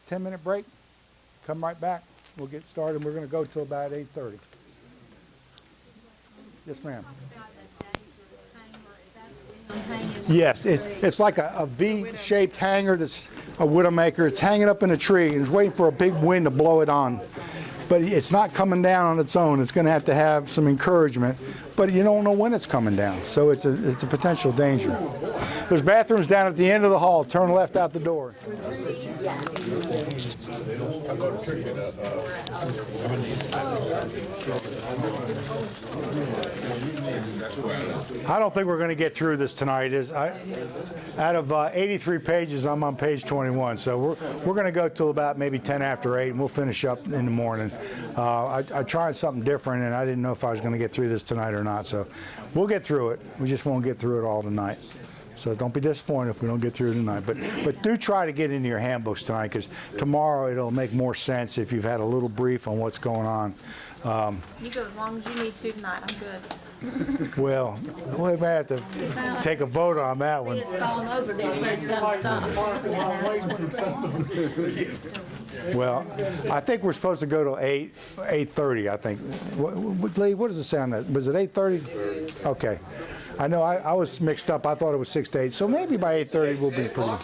10-minute break. Come right back. We'll get started. We're going to go till about 8:30. Yes, ma'am. Yes, it's like a V-shaped hanger that's a widowmaker. It's hanging up in a tree and it's waiting for a big wind to blow it on. But it's not coming down on its own. It's going to have some encouragement, but you don't know when it's coming down. So it's a potential danger. There's bathrooms down at the end of the hall. Turn left out the door. I don't think we're going to get through this tonight. Out of 83 pages, I'm on page 21. So we're going to go till about maybe 10 after 8, and we'll finish up in the morning. I tried something different, and I didn't know if I was going to get through this tonight or not. So we'll get through it. We just won't get through it all tonight. So don't be disappointed if we don't get through it tonight. But do try to get into your handbooks tonight, because tomorrow it'll make more sense if you've had a little brief on what's going on. You go as long as you need to tonight. I'm good. Well, we may have to take a vote on that one. It's falling over there. It's done stop. Well, I think we're supposed to go till 8:30. I think. Lee, what does it sound like? Was it 8:30? Okay. I know I was mixed up. I thought it was 6 to 8. So maybe by 8:30 we'll be pretty.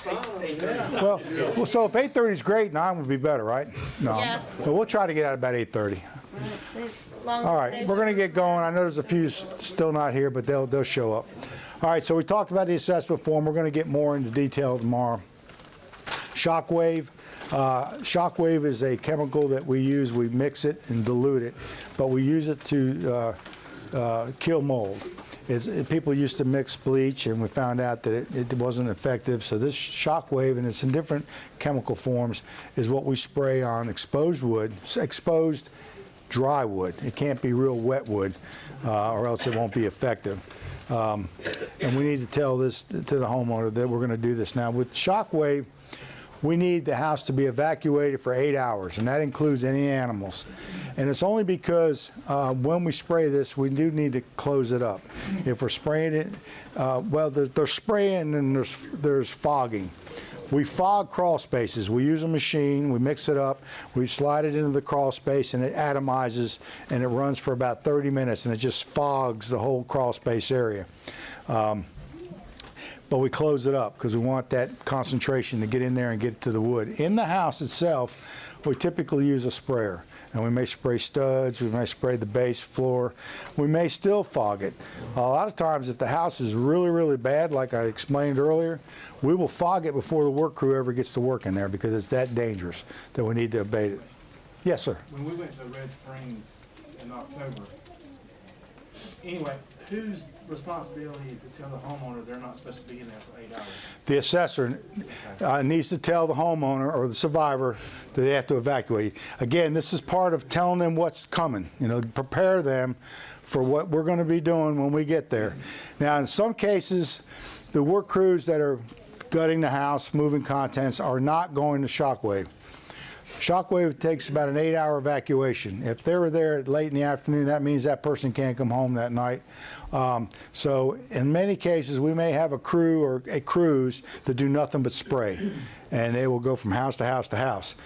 Well, so if 8:30 is great, 9 would be better, right? No. Yes. But we'll try to get out about 8:30. All right, we're going to get going. I know there's a few still not here, but they'll show up. All right, so we talked about the assessment form. We're going to get more into detail tomorrow. Shockwave. Shockwave is a chemical that we use. We mix it and dilute it, but we use it to kill mold. People used to mix bleach, and we found out that it wasn't effective. So this Shockwave, and it's in different chemical forms, is what we spray on exposed wood, exposed dry wood. It can't be real wet wood, or else it won't be effective. And we need to tell this to the homeowner that we're going to do this. Now, with Shockwave, we need the house to be evacuated for 8 hours, and that includes any animals. And it's only because when we spray this, we do need to close it up. If we're spraying it, well, there's spraying and there's fogging. We fog crawl spaces. We use a machine, we mix it up, we slide it into the crawl space, and it atomizes, and it runs for about 30 minutes, and it just fogs the whole crawl space area. But we close it up because we want that concentration to get in there and get to the wood. In the house itself, we typically use a sprayer. And we may spray studs, we may spray the base floor. We may still fog it. A lot of times, if the house is really, really bad, like I explained earlier, we will fog it before the work crew ever gets to work in there, because it's that dangerous that we need to abate it. Yes, sir? When we went to Red Springs in October, anyway, whose responsibility is to tell the homeowner they're not supposed to be in there for 8 hours? The assessor needs to tell the homeowner or the survivor that they have to evacuate. Again, this is part of telling them what's coming, prepare them for what we're going to be doing when we get there. Now, in some cases, the work crews that are gutting the house, moving contents, are not going to Shockwave. Shockwave takes about an 8-hour evacuation. If they were there late in the afternoon, that means that person can't come home that night. So in many cases, we may have a crew or a crews that do nothing but spray, and they will go from house to house to house.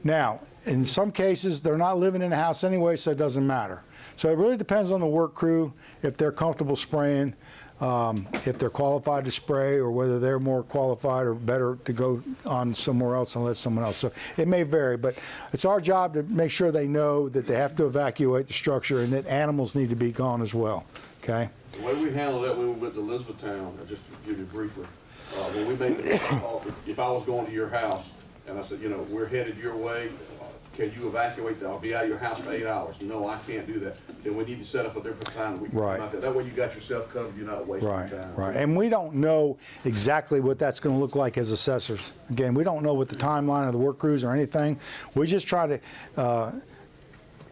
Now, in some cases, they're not living in the house anyway, so it doesn't matter. So it really depends on the work crew, if they're comfortable spraying, if they're qualified to spray, or whether they're more qualified or better to go on somewhere else and let someone else. So it may vary, but it's our job to make sure they know that they have to evacuate the structure and that animals need to be gone as well. Okay? The way we handled that when we went to Elizabethtown, just to give you briefly, when we made the call, if I was going to your house and I said, we're headed your way, can you evacuate? I'll be out of your house for 8 hours. No, I can't do that. Then we need to set up a different time. We can come out there. That way you got yourself covered. You're not wasting time. Right. And we don't know exactly what that's going to look like as assessors. Again, we don't know what the timeline of the work crews or anything. We just try to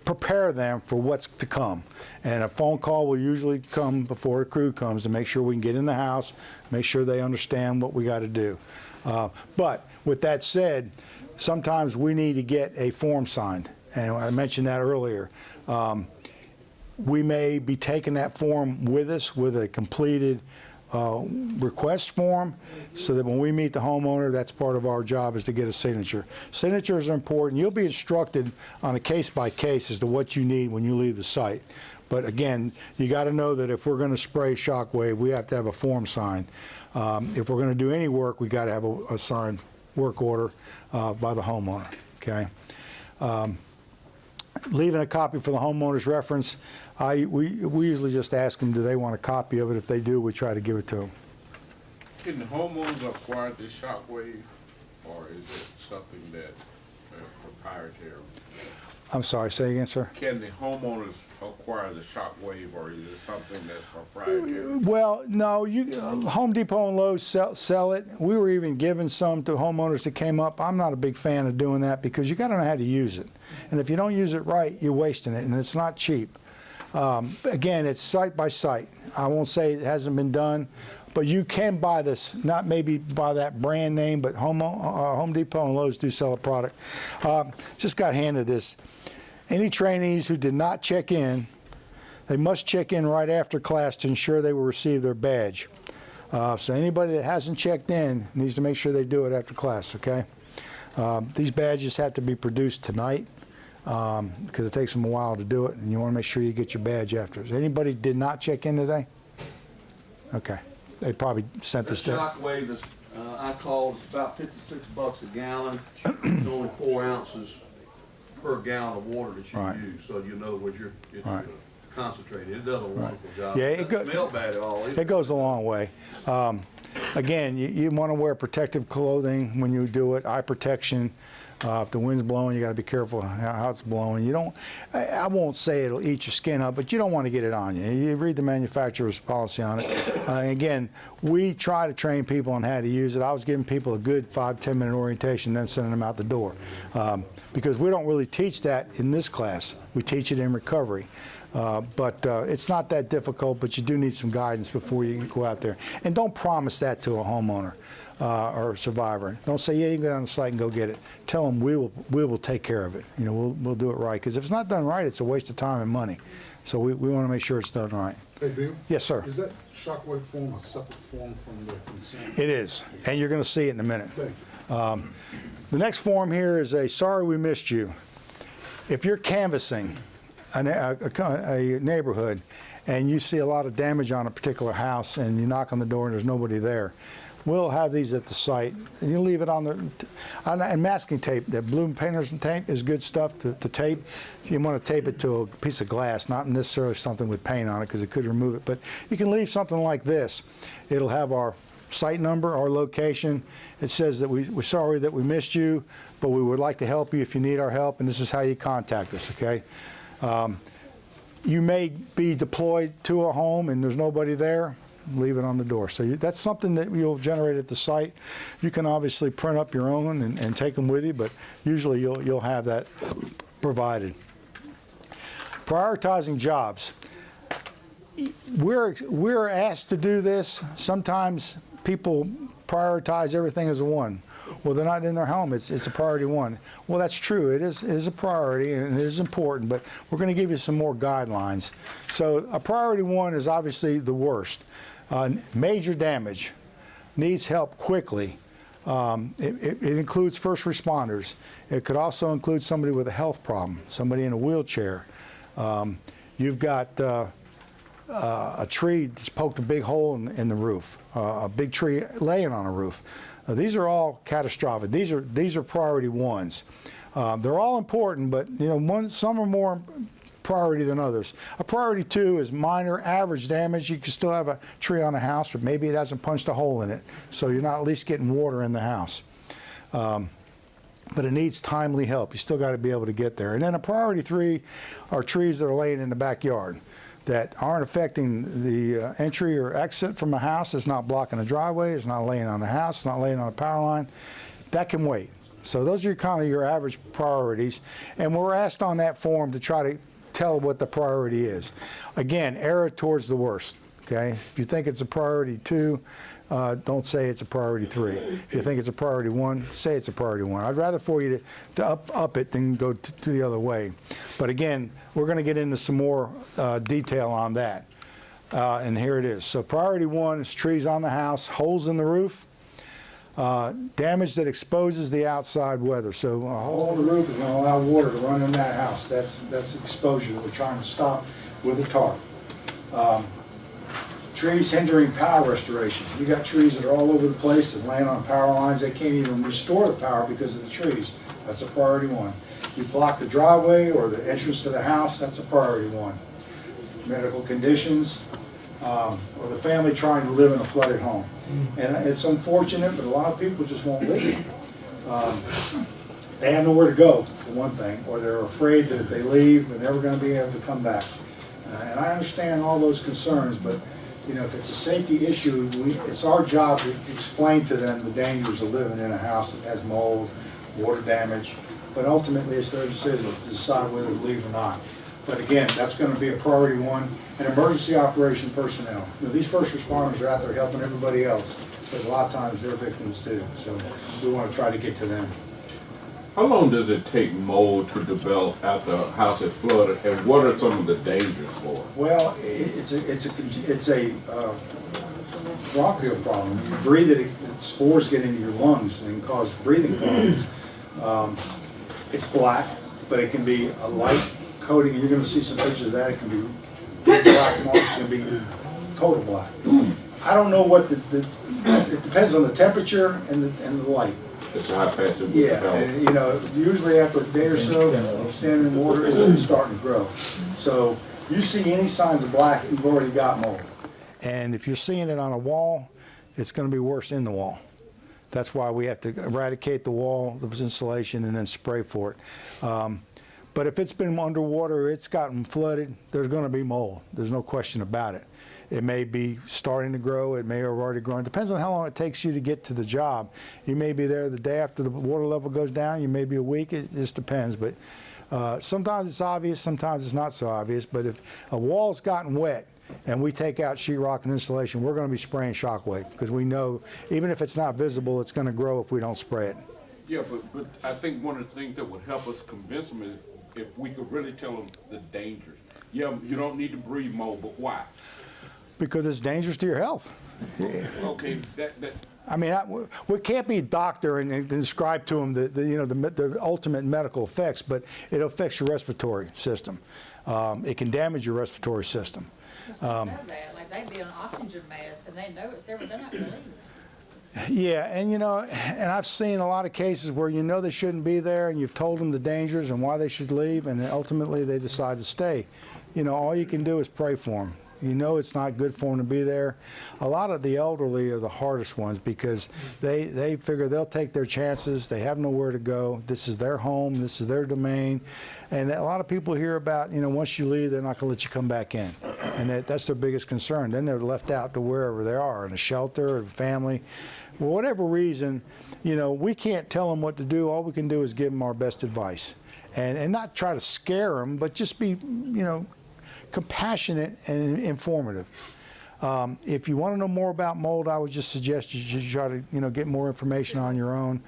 prepare them for what's to come. And a phone call will usually come before a crew comes to make sure we can get in the house, make sure they understand what we got to do. But with that said, sometimes we need to get a form signed, and I mentioned that earlier. We may be taking that form with us with a completed request form so that when we meet the homeowner, that's part of our job is to get a signature. Signatures are important. You'll be instructed on a case-by-case as to what you need when you leave the site. But again, you got to know that if we're going to spray shockwave, we have to have a form signed. If we're going to do any work, we got to have a signed work order by the homeowner. Okay. Leaving a copy for the homeowner's reference. We usually just ask them, do they want a copy of it? If they do, we try to give it to them. Can the homeowners acquire this shockwave, or is it something that proprietary? I'm sorry, say again, sir? Can the homeowners acquire the shockwave, or is it something that's proprietary? Well, no, Home Depot and Lowe's sell it. We were even giving some to homeowners that came up. I'm not a big fan of doing that because you got to know how to use it. And if you don't use it right, you're wasting it, and it's not cheap. Again, it's site by site. I won't say it hasn't been done, but you can buy this, not maybe by that brand name, but Home Depot and Lowe's do sell a product. Just got handed this. Any trainees who did not check in, they must check in right after class to ensure they will receive their badge. So anybody that hasn't checked in needs to make sure they do it after class, okay? These badges have to be produced tonight because it takes them a while to do it, and you want to make sure you get your badge after. Anybody did not check in today? Okay. They probably sent this The down. shockwave is, I called, it's about $56 a gallon. It's only 4 ounces per gallon of water that you Right. use, so you know what it's Right. concentrated. It does a wonderful job. Yeah, It doesn't smell bad at all. It goes a long way. Again, you want to wear protective clothing when you do it, eye protection. If the wind's blowing, you got to be careful how it's blowing. You don't, I won't say it'll eat your skin up, but you don't want to get it on you. You read the manufacturer's policy on it. Again, we try to train people on how to use it. I was giving people a good 5-10 minute orientation, then sending them out the door. Because we don't really teach that in this class. We teach it in recovery. But it's not that difficult, but you do need some guidance before you go out there. And don't promise that to a homeowner or a survivor. Don't say, yeah, you can go down the site and go get it. Tell them we will take care of it. You know, we'll do it right. Because if it's not done right, it's a waste of time and money. So we want to make sure it's done right. Hey, Bill? Yes, sir. Is that shockwave form a separate form from the consent? It is. And you're going to see it in a minute. Thank you. The next form here is a sorry we missed you. If you're canvassing a neighborhood and you see a lot of damage on a particular house and you knock on the door and there's nobody there, we'll have these at the site. And you leave it on the, and masking tape, that blue painter's tape is good stuff to tape. You want to tape it to a piece of glass, not necessarily something with paint on it because it could remove it. But you can leave something like this. It'll have our site number, our location. It says that we're sorry that we missed you, but we would like to help you if you need our help, and this is how you contact us, okay? You may be deployed to a home and there's nobody there, leave it on the door. So that's something that you'll generate at the site. You can obviously print up your own and take them with you, but usually you'll have that provided. Prioritizing jobs. We're asked to do this. Sometimes people prioritize everything as a one. Well, they're not in their home. It's a priority one. Well, that's true. It is a priority and it is important, but we're going to give you some more guidelines. So a priority one is obviously the worst. Major damage, needs help quickly. It includes first responders. It could also include somebody with a health problem, somebody in a wheelchair. You've got a tree that's poked a big hole in the roof, a big tree laying on a roof. These are all catastrophic. These are priority ones. They're all important, but you know, some are more priority than others. A priority two is minor, average damage. You can still have a tree on a house, but maybe it hasn't punched a hole in it, so you're not at least getting water in the house. But it needs timely help. You still got to be able to get there. And then a priority three are trees that are laying in the backyard that aren't affecting the entry or exit from a house. It's not blocking a driveway. It's not laying on the house. It's not laying on a power line. That can wait. So those are kind of your average priorities. And we're asked on that form to try to tell what the priority is. Again, error towards the worst. Okay? If you think it's a priority two, don't say it's a priority three. If you think it's a priority one, say it's a priority one. I'd rather for you to up it than go to the other way. But again, we're going to get into some more detail on that. and here it is. So priority 1 is trees on the house, holes in the roof, damage that exposes the outside weather. So a hole in the roof is going to allow water to run in that house. That's exposure that we're trying to stop with the tarp. Trees hindering power restoration. You got trees that are all over the place that land on power lines. They can't even restore the power because of the trees. That's a priority 1. You block the driveway or the entrance to the house. That's a priority 1. Medical conditions, or the family trying to live in a flooded home. And it's unfortunate, but a lot of people just won't leave. They have nowhere to go, for one thing, or they're afraid that if they leave, they're never going to be able to come back. And I understand all those concerns, but you know, if it's a safety issue, it's our job to explain to them the dangers of living in a house that has mold, water damage, but ultimately it's their decision to decide whether to leave or not. But again, that's going to be a priority 1. And emergency operation personnel. You know, these first responders are out there helping everybody else, but a lot of times they're victims too. So we want to try to get to them. How long does it take mold to develop after a house is flooded, and what are some of the dangers for it? Well, it's a bronchial problem. You breathe it, spores get into your lungs and cause breathing problems. It's black, but it can be a light coating. You're going to see some pictures of that. It can be black moss, it can be total black. I don't know what it depends on the temperature and the light. It's how fast it will Yeah, develop. and, you know, usually after a day or so, standing in water, it's starting to grow. So you see any signs of black, you've already got mold. And if you're seeing it on a wall, it's going to be worse in the wall. That's why we have to eradicate the wall, the insulation, and then spray for it. But if it's been underwater, it's gotten flooded, there's going to be mold. There's no question about it. It may be starting to grow, it may have already grown. It depends on how long it takes you to get to the job. You may be there the day after the water level goes down, you may be a week, it just depends. But sometimes it's obvious, sometimes it's not so obvious. But if a wall's gotten wet and we take out sheetrock and insulation, we're going to be spraying shockwave because we know even if it's not visible, it's going to grow if we don't spray it. Yeah, but I think one of the things that would help us convince them is if we could really tell them the dangers. Yeah, you don't need to breathe mold, but why? Because it's dangerous to your health. Okay, I mean, we can't be a doctor and describe to them the ultimate medical effects, but it affects your respiratory system. It can damage your respiratory system. They know that, like they be on oxygen mask and they know it's there, but they're not believing it. Yeah, and you know, and I've seen a lot of cases where you know they shouldn't be there, and you've told them the dangers and why they should leave, and ultimately they decide to stay. You know, all you can do is pray for them. You know it's not good for them to be there. A lot of the elderly are the hardest ones because they figure they'll take their chances. They have nowhere to go. This is their home. This is their domain. And a lot of people hear about, you know, once you leave, they're not going to let you come back in. And that's their biggest concern. Then they're left out to wherever they are, in a shelter, or a family. For whatever reason, you know, we can't tell them what to do. All we can do is give them our best advice. And not try to scare them, but just be, you know, compassionate and informative. If you want to know more about mold, I would just suggest you should try to, you know, get more information on your own.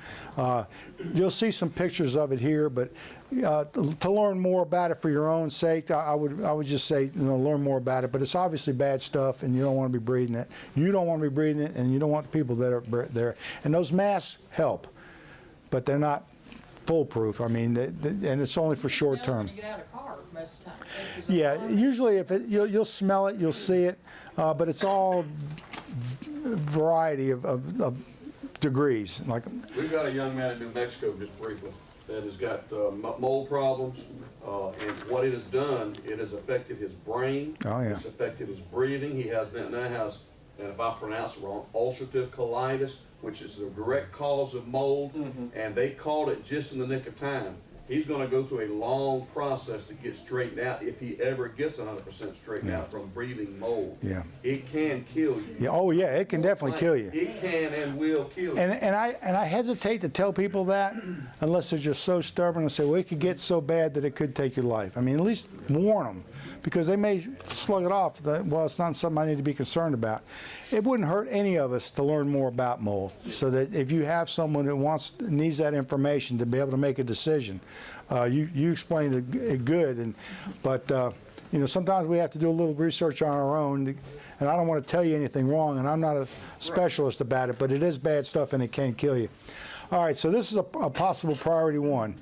You'll see some pictures of it here, but to learn more about it for your own sake, I would just say, you know, learn more about it. But it's obviously bad stuff, and you don't want to be breathing it. You don't want to be breathing it, and you don't want the people that are there. And those masks help, but they're not foolproof. I mean, and it's only for short term. When you get out of the car most of the time. Yeah, usually if you'll smell it, you'll see it, but it's all variety of degrees. Like We've got a young man in New Mexico, just briefly, that has got mold problems, and what it has done, it has affected his brain. Oh, yeah. It's affected his breathing. He has now has, and if I pronounce it wrong, ulcerative colitis, which is the direct cause of mold, and they caught it just in the nick of time. He's going to go through a long process to get straightened out if he ever gets 100% straightened out from breathing mold. Yeah. It can kill you. Yeah, oh yeah, it can definitely kill you. It can and will kill you. And I hesitate to tell people that unless they're just so stubborn and say, well, it could get so bad that it could take your life. I mean, at least warn them, because they may slug it off that, well, it's not something I need to be concerned about. It wouldn't hurt any of us to learn more about mold, so that if you have someone that needs that information to be able to make a decision, you explained it good, but you know, sometimes we have to do a little research on our own, and I don't want to tell you anything wrong, and I'm not a specialist about it, but it is bad stuff and it can kill you. All right, so this is a possible priority 1.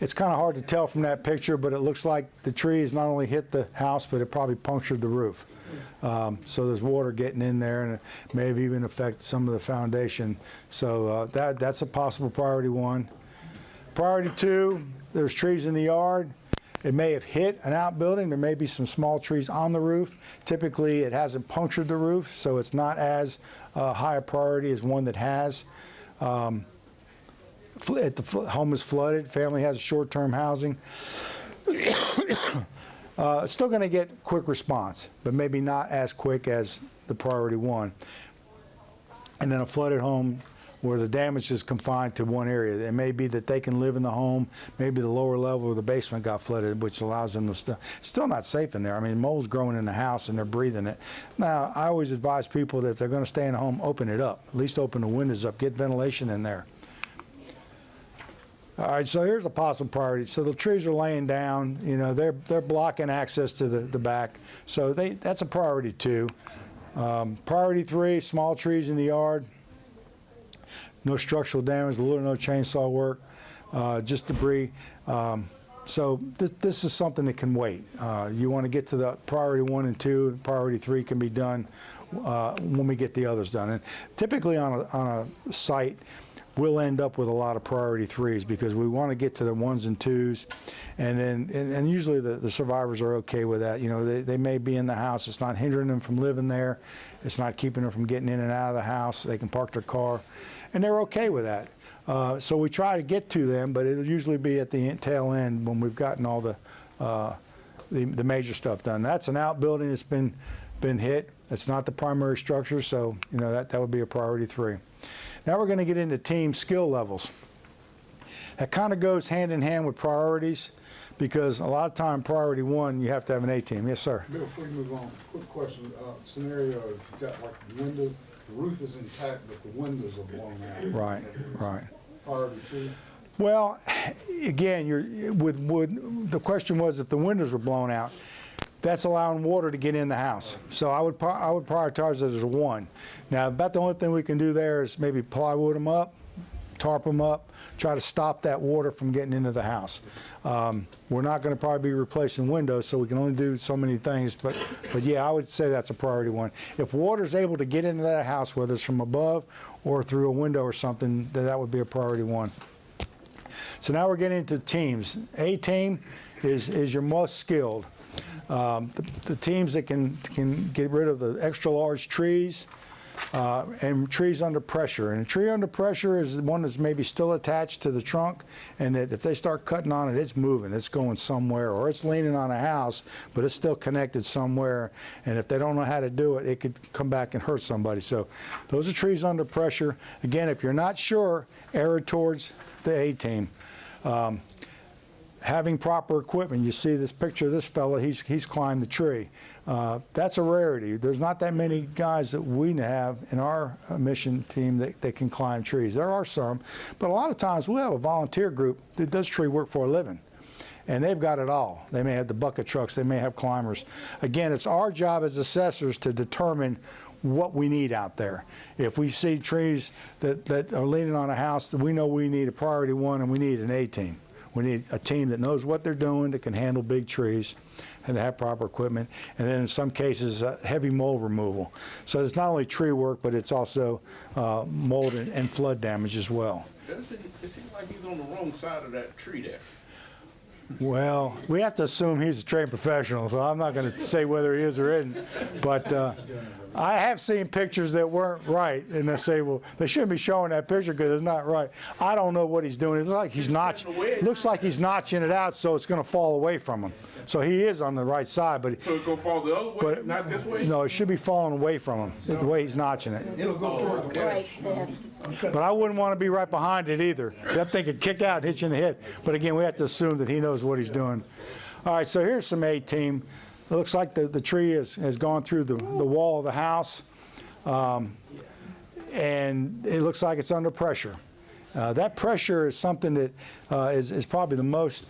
It's kind of hard to tell from that picture, but it looks like the tree has not only hit the house, but it probably punctured the roof. So there's water getting in there, and it may have even affected some of the foundation. So that's a possible priority 1. Priority 2, there's trees in the yard. It may have hit an outbuilding. There may be some small trees on the roof. Typically, it hasn't punctured the roof, so it's not as high a priority as one that has. If the home is flooded, family has short-term housing, it's still going to get quick response, but maybe not as quick as the priority 1. And then a flooded home where the damage is confined to one area. It may be that they can live in the home, maybe the lower level of the basement got flooded, which allows them to still not safe in there. I mean, mold's growing in the house and they're breathing it. Now, I always advise people that if they're going to stay in the home, open it up. At least open the windows up, get ventilation in there. All right, so here's a possible priority. So the trees are laying down, you know, they're blocking access to the back. So that's a priority 2. Priority 3, small trees in the yard. No structural damage, little or no chainsaw work, just debris. So this is something that can wait. You want to get to the priority 1 and 2, priority 3 can be done when we get the others done. And typically on a site, we'll end up with a lot of priority 3s because we want to get to the 1s and 2s, and then and usually the survivors are okay with that. You know, they may be in the house. It's not hindering them from living there. It's not keeping them from getting in and out of the house. They can park their car, and they're okay with that. So we try to get to them, but it'll usually be at the tail end when we've gotten all the major stuff done. That's an outbuilding that's been hit. It's not the primary structure, so you know that would be a priority 3. Now we're going to get into team skill levels. That kind of goes hand in hand with priorities because a lot of time priority 1, you have to have an A team. Yes, sir. Bill, before you move on, quick question. Scenario, you've got like the window, the roof is intact, but the windows are blown out. Right. Priority 2. Well, again, the question was if the windows were blown out, that's allowing water to get in the house. So I would prioritize it as a 1. Now, about the only thing we can do there is maybe plywood them up, tarp them up, try to stop that water from getting into the house. We're not going to probably be replacing windows, so we can only do so many things. But yeah, I would say that's a priority 1. If water's able to get into that house, whether it's from above or through a window or something, then that would be a priority 1. So now we're getting into teams. A team is your most skilled. The teams that can get rid of the extra large trees and trees under pressure. And a tree under pressure is one that's maybe still attached to the trunk, and that if they start cutting on it, it's moving, it's going somewhere, or it's leaning on a house, but it's still connected somewhere. And if they don't know how to do it, it could come back and hurt somebody. So those are trees under pressure. Again, if you're not sure, err towards the A team. Having proper equipment. You see this picture of this fella, he's climbed the tree. That's a rarity. There's not that many guys that we have in our mission team that can climb trees. There are some, but a lot of times we'll have a volunteer group that does tree work for a living. And they've got it all. They may have the bucket trucks, they may have climbers. Again, it's our job as assessors to determine what we need out there. If we see trees that are leaning on a house, we know we need a priority 1 and we need an A team. We need a team that knows what they're doing, that can handle big trees, and have proper equipment. And then in some cases, heavy mold removal. So it's not only tree work, but it's also mold and flood damage as well. It seems like he's on the wrong side of that tree there. Well, we have to assume he's a trained professional, so I'm not going to say whether he is or isn't. But I have seen pictures that weren't right, and they say, well, they shouldn't be showing that picture because it's not right. I don't know what he's doing. It looks like he's notching it out so it's going to fall away from him. So he is on the right side, but So it's gonna fall the other way, not this way? no, it should be falling away from him, the way he's notching it. It'll go toward the Right there. But I wouldn't want to be right behind it either. That thing could kick out and hit you in the head. But again, we have to assume that he knows what he's doing. All right, so here's some A team. It looks like the tree has gone through the wall of the house, and it looks like it's under pressure. That pressure is something that is probably the most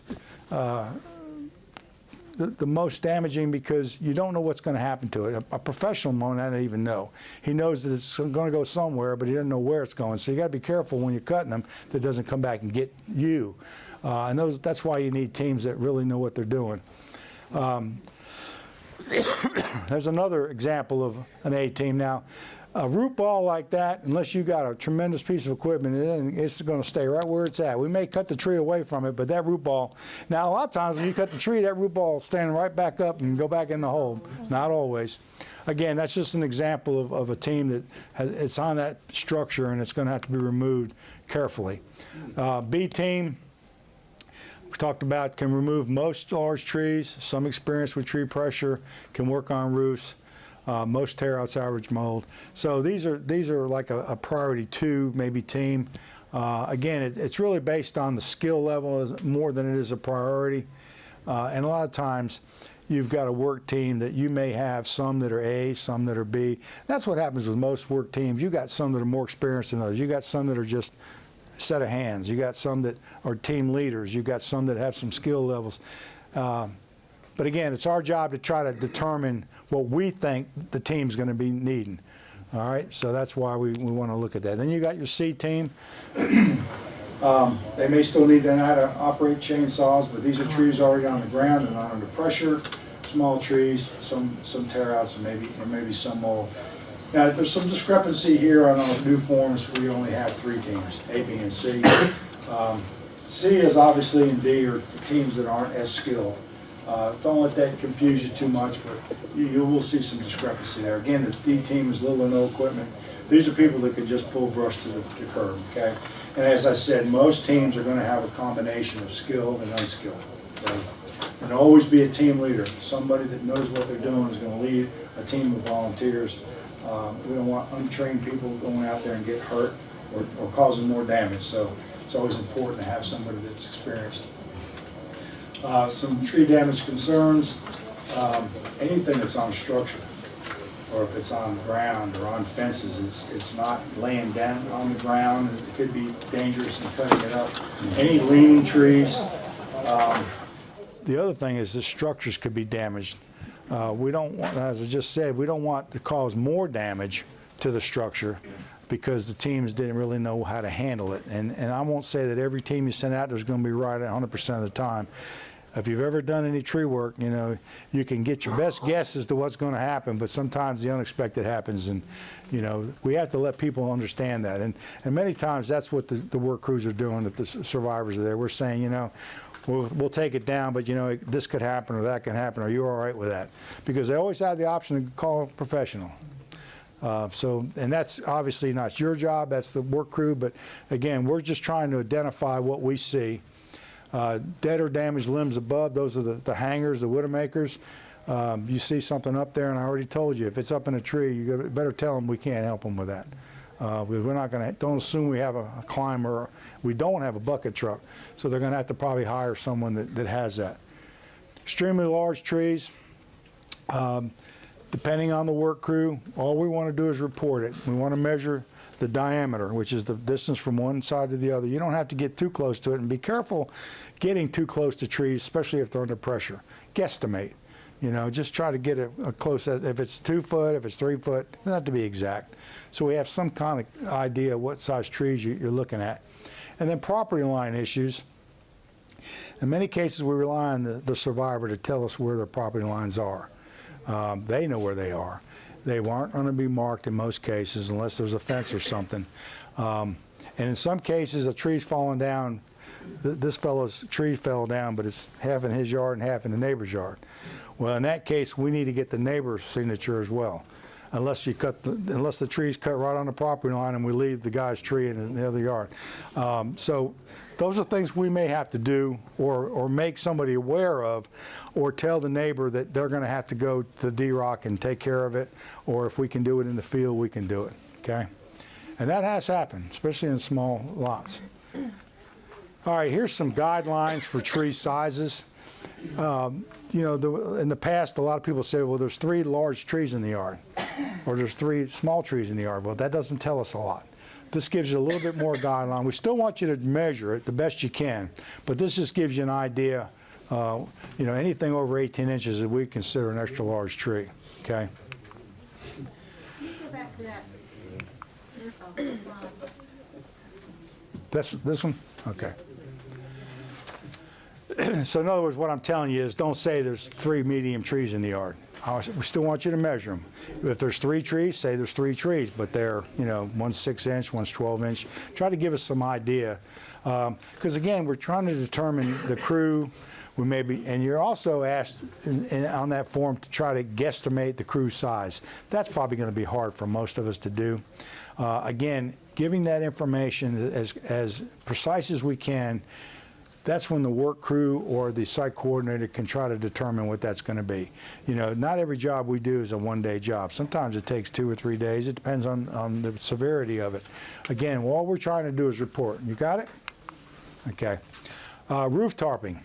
the most damaging because you don't know what's going to happen to it. A professional mower doesn't even know. He knows that it's going to go somewhere, but he doesn't know where it's going. So you got to be careful when you're cutting them that it doesn't come back and get you. And that's why you need teams that really know what they're doing. There's another example of an A team. Now, a root ball like that, unless you got a tremendous piece of equipment, it's going to stay right where it's at. We may cut the tree away from it, but that root ball, now a lot of times when you cut the tree, that root ball will stand right back up and go back in the hole. Not always. Again, that's just an example of a team that it's on that structure and it's going to have to be removed carefully. B team, we talked about, can remove most large trees, some experience with tree pressure, can work on roofs. Most tear-outs average mold. So these are like a priority 2, maybe team. Again, it's really based on the skill level more than it is a priority. And a lot of times you've got a work team that you may have some that are A, some that are B. That's what happens with most work teams. You got some that are more experienced than others. You got some that are just a set of hands. You got some that are team leaders. You got some that have some skill levels. But again, it's our job to try to determine what we think the team's going to be needing. All right, so that's why we want to look at that. Then you got your C team. They may still need to know how to operate chainsaws, but these are trees already on the ground and not under pressure. Small trees, some tear-outs, and maybe some mold. Now, there's some discrepancy here on our new forms. We only have 3 teams, A, B, and C. C is obviously and D are the teams that aren't as skilled. Don't let that confuse you too much, but you will see some discrepancy there. Again, the D team is little or no equipment. These are people that can just pull brush to the curb, okay? And as I said, most teams are going to have a combination of skilled and unskilled. Okay? And always be a team leader. Somebody that knows what they're doing is going to lead a team of volunteers. We don't want untrained people going out there and get hurt or causing more damage. So it's always important to have somebody that's experienced. Some tree damage concerns, anything that's on structure, or if it's on ground or on fences, it's not laying down on the ground. It could be dangerous in cutting it up. Any leaning trees. The other thing is the structures could be damaged. We don't want, as I just said, we don't want to cause more damage to the structure because the teams didn't really know how to handle it. And I won't say that every team you send out there's going to be right 100% of the time. If you've ever done any tree work, you know, you can get your best guess as to what's going to happen, but sometimes the unexpected happens, and, you know, we have to let people understand that. And many times that's what the work crews are doing if the survivors are there. We're saying, you know, we'll take it down, but, you know, this could happen or that can happen. Are you all right with that? Because they always have the option to call a professional. And that's obviously not your job, that's the work crew, but again, we're just trying to identify what we see. Dead or damaged limbs above, those are the hangers, the widowmakers. You see something up there, and I already told you, if it's up in a tree, you better tell them we can't help them with that. Because we're not going to, don't assume we have a climber. We don't have a bucket truck, so they're going to have to probably hire someone that has that. Extremely large trees, depending on the work crew, all we want to do is report it. We want to measure the diameter, which is the distance from one side to the other. You don't have to get too close to it, and be careful getting too close to trees, especially if they're under pressure. Guesstimate. You know, just try to get a close, if it's 2 foot, if it's 3 foot, it doesn't have to be exact. So we have some kind of idea what size trees you're looking at. And then property line issues. In many cases, we rely on the survivor to tell us where their property lines are. They know where they are. They aren't going to be marked in most cases unless there's a fence or something. And in some cases, a tree's fallen down. This fellow's tree fell down, but it's half in his yard and half in the neighbor's yard. Well, in that case, we need to get the neighbor's signature as well, unless the tree's cut right on the property line and we leave the guy's tree in the other yard. So those are things we may have to do, or make somebody aware of, or tell the neighbor that they're going to have to go to D-Rock and take care of it, or if we can do it in the field, we can do it, okay? And that has happened, especially in small lots. All right, here's some guidelines for tree sizes. You know, in the past, a lot of people say, well, there's 3 large trees in the yard, or there's 3 small trees in the yard. Well, that doesn't tell us a lot. This gives you a little bit more guideline. We still want you to measure it the best you can, but this just gives you an idea You know, anything over 18 inches we consider an extra large tree, okay? Can you go back to that? This line. This one? Okay. So in other words, what I'm telling you is don't say there's 3 medium trees in the yard. We still want you to measure them. If there's 3 trees, say there's 3 trees, but they're, you know, one's 6 inch, one's 12 inch. Try to give us some idea. Because again, we're trying to determine the crew. We may be, and you're also asked on that form to try to guesstimate the crew size. That's probably going to be hard for most of us to do. Again, giving that information as precise as we can, that's when the work crew or the site coordinator can try to determine what that's going to be. You know, not every job we do is a one-day job. Sometimes it takes 2 or 3 days. It depends on the severity of it. Again, all we're trying to do is report. You got it? Okay. Roof tarping.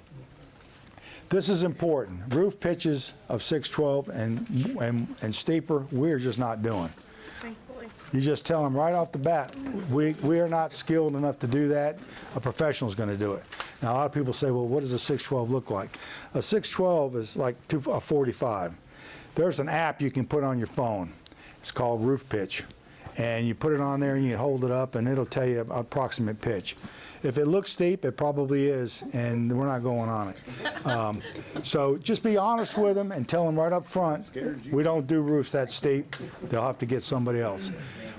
This is important. Roof pitches of 612 and steeper, we're just not doing. Thankfully. You just tell them right off the bat, we are not skilled enough to do that. A professional's going to do it. Now, a lot of people say, well, what does a 612 look like? A 612 is like a 45. There's an app you can put on your phone. It's called Roof Pitch. And you put it on there and you hold it up and it'll tell you approximate pitch. If it looks steep, it probably is, and we're not going on it. So just be honest with them and tell them right up front, we don't do roofs that steep. They'll have to get somebody else.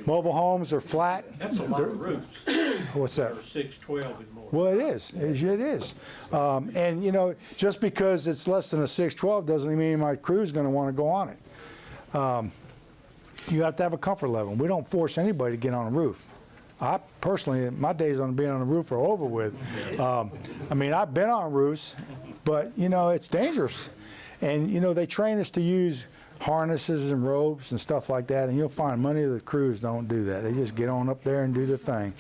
Mobile homes are flat. That's a lot of roofs. What's that? For 612 and more. Well, it is. It is. And, you know, just because it's less than a 612 doesn't mean my crew's going to want to go on it. You have to have a comfort level. We don't force anybody to get on a roof. I personally, my days on being on the roof are over with. I mean, I've been on roofs, but, you know, it's dangerous. And, you know, they train us to use harnesses and ropes and stuff like that, and you'll find many of the crews don't do that. They just get on up there and do their thing.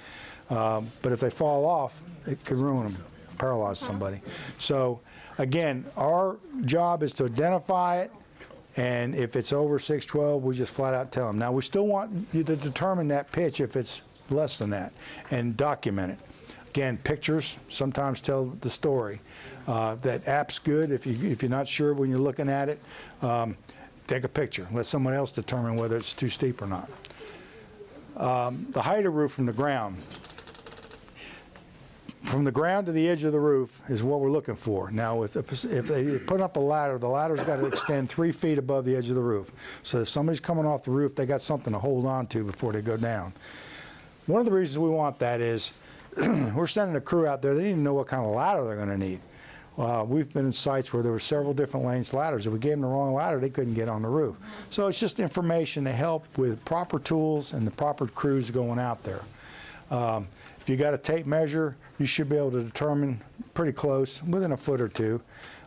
But if they fall off, it could ruin them, paralyze somebody. So, again, our job is to identify it, and if it's over 612, we just flat out tell them. Now, we still want you to determine that pitch if it's less than that and document it. Again, pictures sometimes tell the story. That app's good if you're not sure when you're looking at it. Take a picture. Let someone else determine whether it's too steep or not. The height of roof from the ground. From the ground to the edge of the roof is what we're looking for. Now, if they put up a ladder, the ladder's got to extend 3 feet above the edge of the roof. So if somebody's coming off the roof, they got something to hold on to before they go down. One of the reasons we want that is we're sending a crew out there. They need to know what kind of ladder they're going to need. We've been in sites where there were several different lengths ladders. If we gave them the wrong ladder, they couldn't get on the roof. So it's just information to help with proper tools and the proper crews going out there. If you got a tape measure, you should be able to determine pretty close, within a foot or two.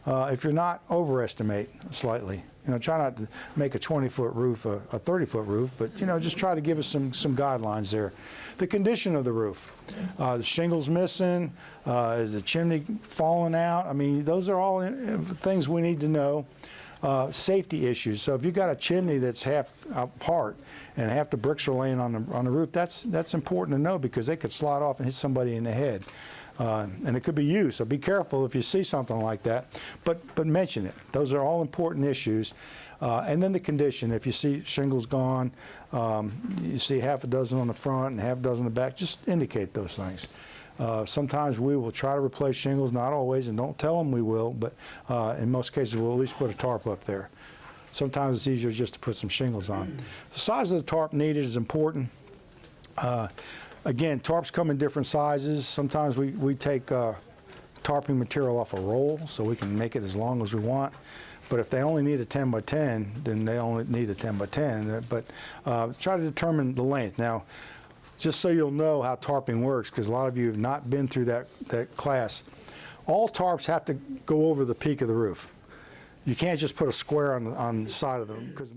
If you're not, overestimate slightly. You know, try not to make a 20-foot roof a 30-foot roof, but, you know, just try to give us some guidelines there. The condition of the roof. The shingles missing, is the chimney falling out? I mean, those are all things we need to know. Safety issues. So if you've got a chimney that's half apart and half the bricks are laying on the roof, that's important to know because they could slide off and hit somebody in the head. And it could be you, so be careful if you see something like that, but mention it. Those are all important issues. And then the condition, if you see shingles gone, you see half a dozen on the front and half a dozen on the back, just indicate those things. Sometimes we will try to replace shingles, not always, and don't tell them we will, but in most cases we'll at least put a tarp up there. Sometimes it's easier just to put some shingles on. The size of the tarp needed is important. Again, tarps come in different sizes. Sometimes we take tarping material off a roll so we can make it as long as we want. But if they only need a 10 by 10, then they only need a 10 by 10. But try to determine the length. Now, just so you'll know how tarping works, because a lot of you have not been through that class, all tarps have to go over the peak of the roof. You can't just put a square on the side of them, because